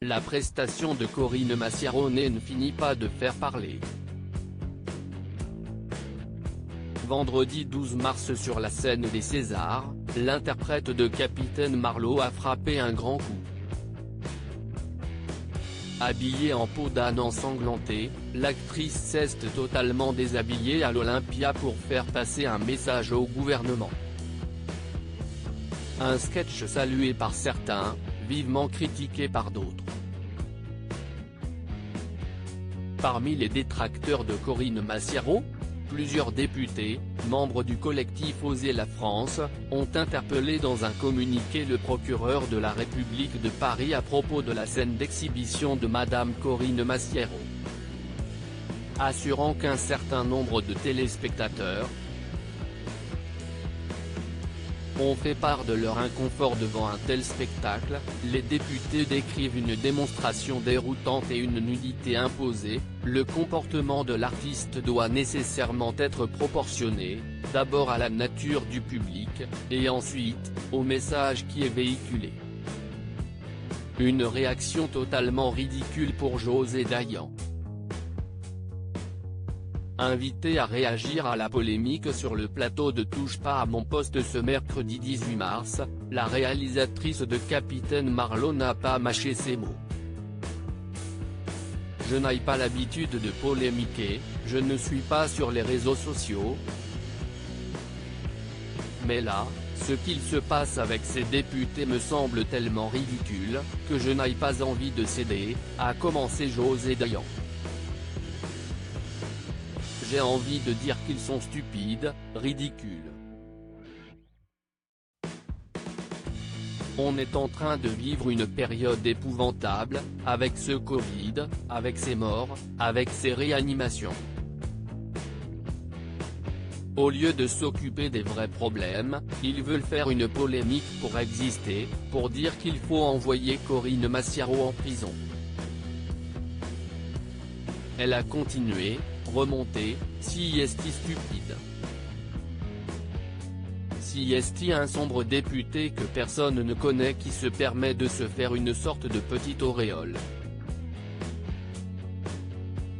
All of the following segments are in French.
la prestation de Corinne Massiaro ne finit pas de faire parler. Vendredi 12 mars sur la scène des Césars, l'interprète de Capitaine Marlowe a frappé un grand coup. Habillée en peau d'âne ensanglantée, l'actrice s'est totalement déshabillée à l'Olympia pour faire passer un message au gouvernement. Un sketch salué par certains, vivement critiqué par d'autres. Parmi les détracteurs de Corinne Massiaro, plusieurs députés, membres du collectif Osez la France, ont interpellé dans un communiqué le procureur de la République de Paris à propos de la scène d'exhibition de Madame Corinne Massiaro, assurant qu'un certain nombre de téléspectateurs ont fait part de leur inconfort devant un tel spectacle. Les députés décrivent une démonstration déroutante et une nudité imposée. Le comportement de l'artiste doit nécessairement être proportionné, d'abord à la nature du public, et ensuite, au message qui est véhiculé. Une réaction totalement ridicule pour José Dayan. Invitée à réagir à la polémique sur le plateau de Touche pas à mon poste ce mercredi 18 mars, la réalisatrice de Capitaine Marlowe n'a pas mâché ses mots. Je n'ai pas l'habitude de polémiquer, je ne suis pas sur les réseaux sociaux. Mais là, ce qu'il se passe avec ces députés me semble tellement ridicule, que je n'ai pas envie de céder, a commencé José Dayan. J'ai envie de dire qu'ils sont stupides, ridicules. On est en train de vivre une période épouvantable, avec ce Covid, avec ces morts, avec ces réanimations. Au lieu de s'occuper des vrais problèmes, ils veulent faire une polémique pour exister, pour dire qu'il faut envoyer Corinne Massiaro en prison. Elle a continué, remonté, si est-il stupide. Si est-il un sombre député que personne ne connaît qui se permet de se faire une sorte de petite auréole.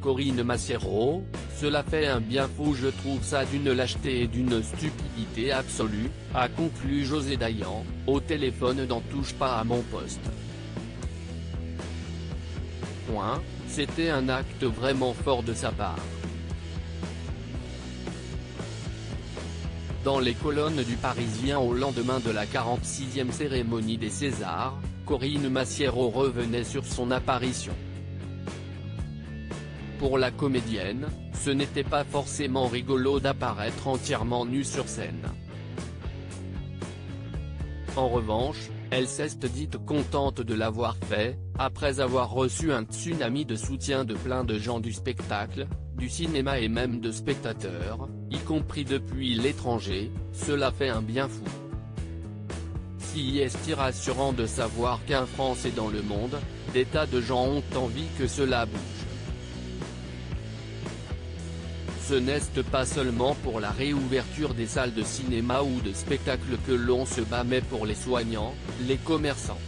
Corinne Massiaro, cela fait un bien fou, je trouve ça d'une lâcheté et d'une stupidité absolue, a conclu José Dayan, au téléphone dans Touche pas à mon poste. C'était un acte vraiment fort de sa part. Dans les colonnes du Parisien au lendemain de la 46e cérémonie des Césars, Corinne Massiaro revenait sur son apparition. Pour la comédienne, ce n'était pas forcément rigolo d'apparaître entièrement nue sur scène. En revanche, elle s'est dite contente de l'avoir fait, après avoir reçu un tsunami de soutien de plein de gens du spectacle, du cinéma et même de spectateurs, y compris depuis l'étranger. Cela fait un bien fou. Si est rassurant de savoir qu'en France et dans le monde, des tas de gens ont envie que cela bouge. Ce n'est pas seulement pour la réouverture des salles de cinéma ou de spectacle que l'on se bat, mais pour les soignants, les commerçants.